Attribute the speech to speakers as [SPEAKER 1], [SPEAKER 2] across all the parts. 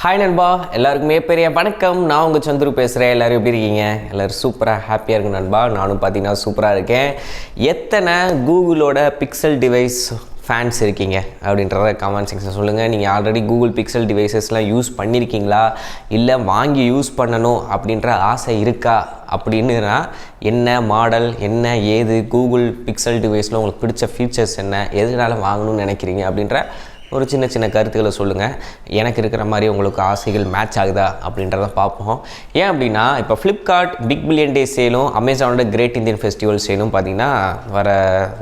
[SPEAKER 1] Hi நண்பா, எல்லாருக்குமே பெரிய வணக்கம். நான் உங்கள் சந்துரு பேசுகிறேன். எல்லோரும் எப்படி இருக்கீங்க? எல்லோரும் சூப்பராக ஹாப்பியாக இருக்கும் நண்பா. நானும் பார்த்தீங்கன்னா சூப்பராக இருக்கேன். எத்தனை கூகுளோட பிக்சல் டிவைஸ் ஃபேன்ஸ் இருக்கீங்க அப்படின்றத கமெண்ட் செக்ஷன் சொல்லுங்கள். நீங்கள் ஆல்ரெடி கூகுள் பிக்சல் டிவைசஸ்லாம் யூஸ் பண்ணியிருக்கீங்களா, இல்லை வாங்கி யூஸ் பண்ணணும் அப்படின்ற ஆசை இருக்கா அப்படின்னா என்ன மாடல், என்ன ஏது, கூகுள் பிக்சல் டிவைஸில் உங்களுக்கு பிடிச்ச ஃபீச்சர்ஸ் என்ன, எதனால வாங்கணும்னு நினைக்கிறீங்க அப்படின்ற ஒரு சின்ன சின்ன கருத்துக்களை சொல்லுங்கள். எனக்கு இருக்கிற மாதிரி உங்களுக்கு ஆசைகள் மேட்ச் ஆகுதா அப்படின்றத பார்ப்போம். ஏன் அப்படின்னா இப்போ ஃப்ளிப்கார்ட் பிக் பில்லியன் டே சேலும் அமேசானோட கிரேட் இந்தியன் ஃபெஸ்டிவல் சேலும் பார்த்திங்கன்னா வர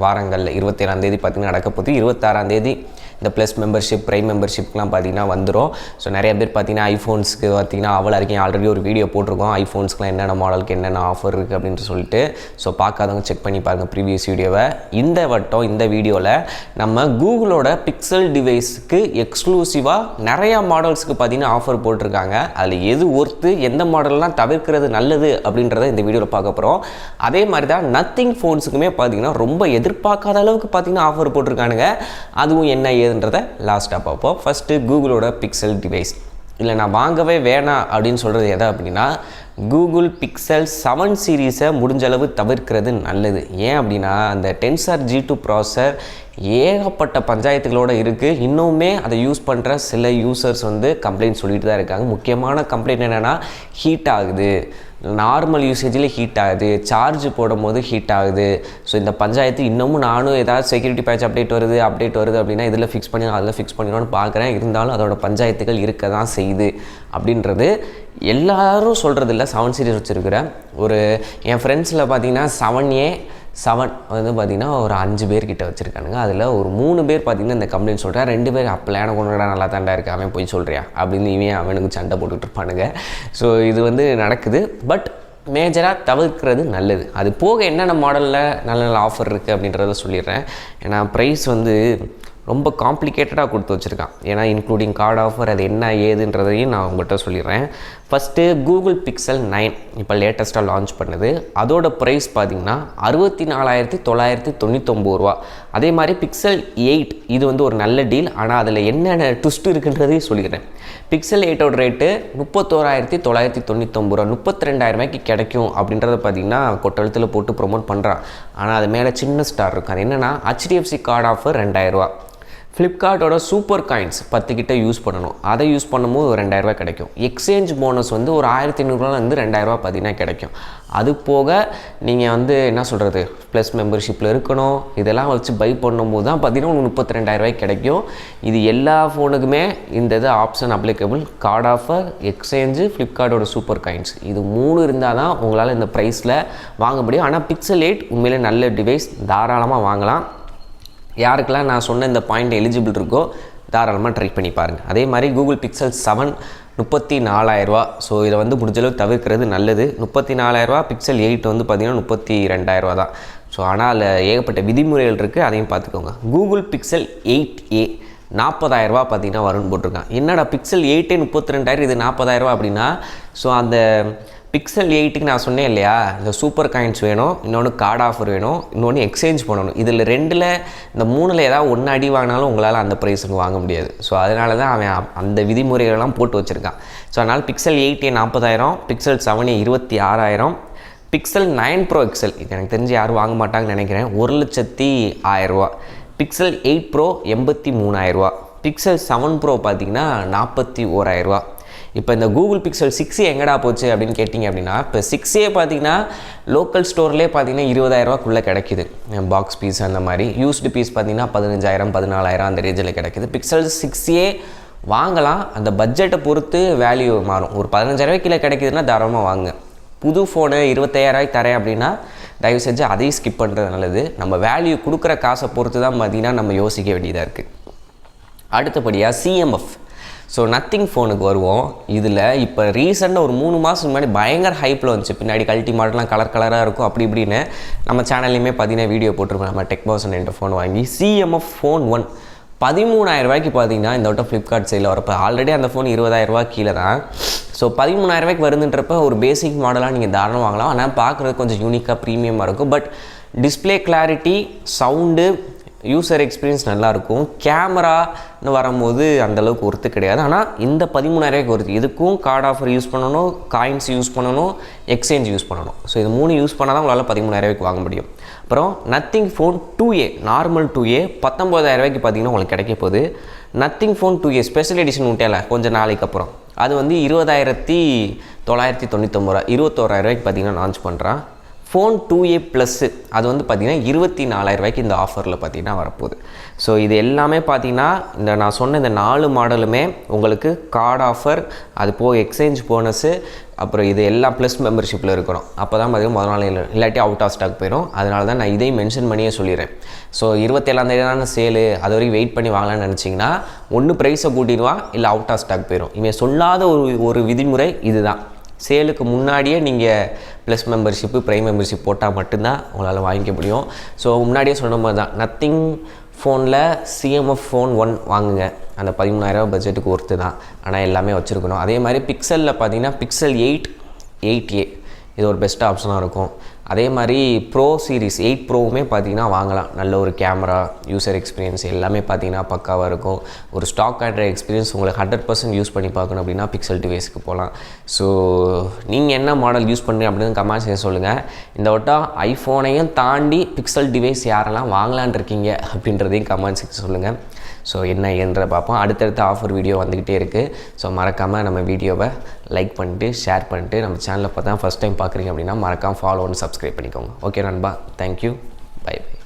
[SPEAKER 1] வாரங்களில் 27ஆம் பார்த்திங்கன்னா நடக்க போகுது. 26ஆம் இந்த ப்ளஸ் மெம்பர்ஷிப், ப்ரைம் மெம்பர்ஷிப்லாம் பார்த்திங்கன்னா வந்துடும். ஸோ நிறைய பேர் பார்த்திங்கன்னா ஐஃபோன்ஸ்க்கு பார்த்திங்கன்னா அவ்வளோ இருக்கீங்க. ஆல்ரெடி ஒரு வீடியோ போட்டிருக்கோம் ஐஃபோன்ஸ்க்குலாம் என்னென்ன மாடலுக்கு என்னென்ன ஆஃபர் இருக்குது அப்படின்னு சொல்லிட்டு. ஸோ பார்க்காதவங்க செக் பண்ணி பாருங்கள் ப்ரீவியஸ் வீடியோவை. இந்த வீடியோவில் நம்ம கூகுளோட பிக்சல் டிவைஸுக்கு எக்ஸ்க்ளூசிவாக நிறையா மாடல்ஸுக்கு பார்த்திங்கன்னா ஆஃபர் போட்டிருக்காங்க. அதில் எது ஒர்த்து, எந்த மாடல்லாம் தவிர்க்கிறது நல்லது அப்படின்றத இந்த வீடியோவில் பார்க்க போகிறோம். அதே மாதிரி தான் நத்திங் ஃபோன்ஸுக்குமே பார்த்திங்கன்னா ரொம்ப எதிர்பார்க்காத அளவுக்கு பார்த்திங்கன்னா ஆஃபர் போட்டிருக்கானுங்க. அதுவும் என்ன ஏதுன்றதை லாஸ்ட்டாக பார்ப்போம். ஃபஸ்ட்டு கூகுளோட பிக்சல் டிவைஸ். இல்லை நான் வாங்கவே வேணாம் அப்படின்னு சொல்கிறது எதை அப்படின்னா, கூகுள் பிக்சல் 7 சீரீஸை முடிஞ்சளவு தவிர்க்கிறது நல்லது. ஏன் அப்படின்னா அந்த டென்சர் G2 ப்ராசஸர் ஏகப்பட்ட பஞ்சாயத்துகளோடு இருக்குது. இன்னுமே அதை யூஸ் பண்ணுற சில யூசர்ஸ் கம்ப்ளைண்ட் சொல்லிட்டு தான் இருக்காங்க. முக்கியமான கம்ப்ளைண்ட் என்னென்னா ஹீட் ஆகுது, நார்மல் யூசேஜில் ஹீட் ஆகுது, சார்ஜ் போடும் போது ஹீட் ஆகுது. ஸோ இந்த பஞ்சாயத்து இன்னமும் நானும் ஏதாவது செக்யூரிட்டி பேட்ச் அப்டேட் வருது அப்படின்னா இதில் ஃபிக்ஸ் பண்ணி அதில் ஃபிக்ஸ் பண்ணிடணும்னு பார்க்குறேன். இருந்தாலும் அதோட பஞ்சாயத்துகள் இருக்க தான் செய்யுது அப்படின்றது எல்லாரும் சொல்கிறதில்ல. 7 சீரீஸ் வச்சுருக்கிறேன். ஒரு என் ஃப்ரெண்ட்ஸில் பார்த்திங்கன்னா 7A 7 பார்த்திங்கன்னா ஒரு 5 பேர்கிட்ட வச்சுருக்கானுங்க. அதில் ஒரு 3 பேர் பார்த்திங்கன்னா இந்த கம்ப்ளைண்ட் சொல்கிறேன். 2 பேர் அப்போலாம் எனக்கு ஒன்றா நல்லா தாண்டா இருக்குது, அவன் போய் சொல்கிறியா அப்படின்னு இவன் அவனுக்கு சண்டை போட்டுக்கிட்டு இருப்பானுங்க. ஸோ இது நடக்குது. பட் மேஜராக தவிர்க்கிறது நல்லது. அது போக என்னென்ன மாடலில் நல்ல நல்ல ஆஃபர் இருக்குது அப்படின்றத சொல்லிடுறேன். ஏன்னா ப்ரைஸ் ரொம்ப காம்ப்ளிகேட்டடாக கொடுத்து வச்சுருக்கான். ஏன்னா இன்க்ளூடிங் கார்டு ஆஃபர் அது என்ன ஏதுன்றதையும் நான் உங்கள்கிட்ட சொல்லிடுறேன். ஃபஸ்ட்டு கூகுள் பிக்சல் 9 இப்போ லேட்டஸ்ட்டாக லான்ச் பண்ணுது. அதோட ப்ரைஸ் பார்த்திங்கன்னா 64,999 ரூபா. அதே மாதிரி பிக்சல் 8 இது ஒரு நல்ல டீல். ஆனால் அதில் என்னென்ன ட்விஸ்ட் இருக்குன்றதையும் சொல்லிடுறேன். பிக்சல் 8ஓட ரேட்டு 31,999 ரூபா, 32,000 ரூபாய்க்கு கிடைக்கும் அப்படின்றத பார்த்திங்கன்னா கொட்டழுத்தில் போட்டு ப்ரொமோட் பண்ணுறான். ஆனால் அது மேலே சின்ன ஸ்டார் இருக்கும். அது என்னென்னா HDFC கார்டு ஆஃபர் 2,000 ரூபா. ஃப்ளிப்கார்ட்டோட சூப்பர் காயின்ஸ் 10 கிட்ட யூஸ் பண்ணணும். அதை யூஸ் பண்ணும்போது ஒரு 2,000 ரூபா கிடைக்கும். எக்ஸ்சேஞ்ச் போனஸ் ஒரு 1,500 2,000 ரூபா பார்த்திங்கன்னா கிடைக்கும். அது போக நீங்கள் என்ன சொல்கிறது, ப்ளஸ் மெம்பர்ஷிப்பில் இருக்கணும். இதெல்லாம் வச்சு பை பண்ணும்போது தான் பார்த்திங்கன்னா 32,000 ரூபாய்க்கு கிடைக்கும். இது எல்லா ஃபோனுக்குமே இந்த option applicable. Card offer, exchange, ஃப்ளிப்கார்ட்டோட சூப்பர் காயின்ஸ் இது 3 இருந்தால் தான் உங்களால் இந்த ப்ரைஸில் வாங்க முடியும். ஆனால் பிக்சல் 8 உண்மையிலே நல்ல டிவைஸ், தாராளமாக வாங்கலாம். யாருக்கெல்லாம் நான் சொன்ன இந்த பாயிண்ட் எலிஜிபிள் இருக்கோ தாராளமாக ட்ரை பண்ணி பாருங்கள். அதே மாதிரி கூகுள் பிக்சல் 7 34,000 ரூபா. ஸோ இதை முடிஞ்சளவு தவிர்க்கிறது நல்லது. 34,000 ரூபா. பிக்சல் 8 பார்த்திங்கன்னா 32,000 ரூபா தான். ஸோ ஆனால் அதில் ஏகப்பட்ட விதிமுறைகள் இருக்குது, அதையும் பார்த்துக்கோங்க. கூகுள் பிக்சல் 8A 40,000 ரூபா பார்த்திங்கன்னா வரும்னு போட்டிருக்கான். என்னடா பிக்சல் 8 32,000 இது 40,000 ரூபா அப்படின்னா, ஸோ அந்த பிக்சல் 8க்கு நான் சொன்னேன் இல்லையா, இந்த சூப்பர் காயின்ஸ் வேணும், இன்னொன்று கார்டு ஆஃபர் வேணும், இன்னொன்று எக்ஸ்சேஞ்ச் பண்ணணும். இதில் 2ல் இந்த 3ல் ஏதாவது ஒன்று அடி வாங்கினாலும் உங்களால் அந்த ப்ரைஸுக்கு வாங்க முடியாது. ஸோ அதனால தான் அவன் அந்த விதிமுறைகளெல்லாம் போட்டு வச்சுருக்கான். ஸோ அதனால் pixel 8A 40,000, pixel 7A 26,000, pixel 9 Pro XL இது எனக்கு தெரிஞ்சு யாரும் வாங்க மாட்டாங்கன்னு நினைக்கிறேன், 1,01,000 ரூபா. பிக்சல் 8 Pro 83,000 ரூபா. பிக்சல் 7 Pro பார்த்திங்கன்னா 41,000 ரூபா. இப்போ இந்த கூகுள் பிக்சல் 6A எங்கடா போச்சு அப்படின்னு கேட்டிங்க அப்படின்னா, இப்போ 6A பார்த்திங்கன்னா லோக்கல் ஸ்டோர்லேயே பார்த்திங்கன்னா 20,000 ரூபாக்குள்ளே கிடைக்கிது. பாக்ஸ் பீஸ் அந்த மாதிரி யூஸ்டு பீஸ் பார்த்திங்கன்னா 15,000 14,000 அந்த ரேஞ்சில் கிடைக்கிது. பிக்சல் 6A வாங்கலாம், அந்த பட்ஜெட்டை பொறுத்து வேல்யூ மாறும். ஒரு 15,000 ரூபாய்க்கு கீழே கிடைக்கிதுன்னா தாராளமாக வாங்க. புது ஃபோனு 25,000 ரூபாய்க்கு தரேன் அப்படின்னா தயவு செஞ்சு அதையும் ஸ்கிப் பண்ணுறது நல்லது. நம்ம வேல்யூ கொடுக்குற காசை பொறுத்து தான் பார்த்திங்கன்னா நம்ம யோசிக்க வேண்டியதாக இருக்குது. அடுத்தபடியாக CMF. ஸோ நத்திங் ஃபோனுக்கு வருவோம். இதில் இப்போ ரீசெண்டாக ஒரு 3 மாதம் முன்னாடி பயங்கர ஹைப்பில் வந்துச்சு. பின்னாடி கல்ட்டி மாடலாம் கலராக இருக்கும் அப்படி இப்படின்னு நம்ம சேனல்லையுமே பார்த்திங்கன்னா வீடியோ போட்டிருக்கோம். நம்ம டெக்பாசன் என்ற ஃபோன் வாங்கி CMF ஃபோன் 1 13,000 ரூபாய்க்கு பார்த்திங்கன்னா இந்த வட்டம் ஃப்ளிப்கார்ட் சைடில் வரப்போ ஆல்ரெடி அந்த ஃபோன் 20,000 ரூபா கீழே தான். ஸோ 13,000 ரூபாய்க்கு வருதுன்றப்ப ஒரு பேசிக் மாடலாக நீங்கள் தாராளமாக வாங்கலாம். ஆனால் பார்க்குறது கொஞ்சம் யூனிக்காக ப்ரீமியமாக இருக்கும். But display clarity, sound, user experience நல்லாயிருக்கும். கேமரான்னு வரும்போது அந்தளவுக்கு ஒர்த்து கிடையாது. ஆனால் இந்த 13,000 ஒர்த்து. இதுக்கும் கார்டு ஆஃபர் யூஸ் பண்ணணும், காயின்ஸ் யூஸ் பண்ணணும், எக்ஸ்சேஞ்ச் யூஸ் பண்ணணும். ஸோ இது 3 யூஸ் பண்ணால் தான் உங்களால் 13,000 வாங்க முடியும். அப்புறம் nothing phone 2A normal 2A 19,000 பார்த்தீங்கன்னா உங்களுக்கு கிடைக்க போகுது. Nothing phone 2A special edition விட்டேல கொஞ்சம் நாளைக்கு அப்புறம் அது வந்து 20,999 21,000 பார்த்தீங்கன்னா லான்ச் பண்ணுறான். ஃபோன் 2A ப்ளஸ்ஸு அது வந்து பார்த்திங்கன்னா 24,000 இந்த ஆஃபரில் பார்த்திங்கன்னா வரப்போகுது. ஸோ இது எல்லாமே பார்த்திங்கன்னா இந்த நான் சொன்ன இந்த 4 மாடலுமே உங்களுக்கு கார்டு ஆஃபர், அது போக எக்ஸ்சேஞ்ச் போனஸு, அப்புறம் இது எல்லாம் ப்ளஸ் மெம்பர்ஷிப்பில் இருக்கிறோம். அப்போ தான் பார்த்திங்கன்னா முதல் நாள் இல்லாட்டி அவுட் ஆஃப் ஸ்டாக் போயிடும். அதனால தான் நான் இதையும் மென்ஷன் பண்ணியே சொல்லிடுறேன். ஸோ 27,000 சேலு, அது வரைக்கும் வெயிட் பண்ணி வாங்கலாம்னு நினச்சிங்கன்னா ஒன்று ப்ரைஸை கூட்டிடுவான், இல்லை அவுட் ஆஃப் ஸ்டாக் போயிடும். இவன் சொல்லாத ஒரு விதிமுறை இதுதான். சேலுக்கு முன்னாடியே நீங்கள் ப்ளஸ் மெம்பர்ஷிப்பு, ப்ரைம் மெம்பர்ஷிப் போட்டால் மட்டும்தான் உங்களால் வாங்கிக்க முடியும். ஸோ முன்னாடியே சொன்ன மாதிரி தான் நத்திங் ஃபோனில் சிஎம்எஃப் ஃபோன் 1 வாங்குங்க. அந்த 13,000 பட்ஜெட்டுக்கு ஒர்த்து தான். ஆனால் எல்லாமே வச்சுருக்கணும். அதே மாதிரி பிக்சலில் பார்த்தீங்கன்னா பிக்சல் 8A இது ஒரு பெஸ்ட் ஆப்ஷனாக இருக்கும். அதே மாதிரி ப்ரோ சீரிஸ் 8 ப்ரோவுமே பார்த்தீங்கன்னா வாங்கலாம். நல்ல ஒரு கேமரா, யூசர் எக்ஸ்பீரியன்ஸ் எல்லாமே பார்த்தீங்கன்னா பக்காவாக இருக்கும். ஒரு ஸ்டாக் ஆண்ட்ராய்ட் எக்ஸ்பீரியன்ஸ் உங்களுக்கு 100% யூஸ் பண்ணி பார்க்கணும் அப்படின்னா பிக்சல் டிவைஸ்க்கு போகலாம். ஸோ நீங்கள் என்ன மாடல் யூஸ் பண்ணுறீங்க அப்படின்னு கமெண்ட்ஸ் செய்ய சொல்லுங்கள். இந்த வட்டம் ஐஃபோனையும் தாண்டி பிக்சல் டிவைஸ் யாரெல்லாம் வாங்கலான் இருக்கீங்க அப்படின்றதையும் கமெண்ட்ஸுக்கு சொல்லுங்கள். ஸோ என்ன என்ற பார்ப்போம். அடுத்தடுத்த ஆஃபர் வீடியோ வந்துக்கிட்டே இருக்குது. ஸோ மறக்காமல் நம்ம வீடியோவை லைக் பண்ணிட்டு ஷேர் பண்ணிட்டு நம்ம சேனலில் பார்த்தா ஃபஸ்ட் டைம் பார்க்குறீங்க அப்படின்னா மறக்காமல் ஃபாலோ பண்ணி சப்ஸ்கிரைப் பண்ணிக்கோங்க. ஓகே நண்பா, தேங்க்யூ, பை பை.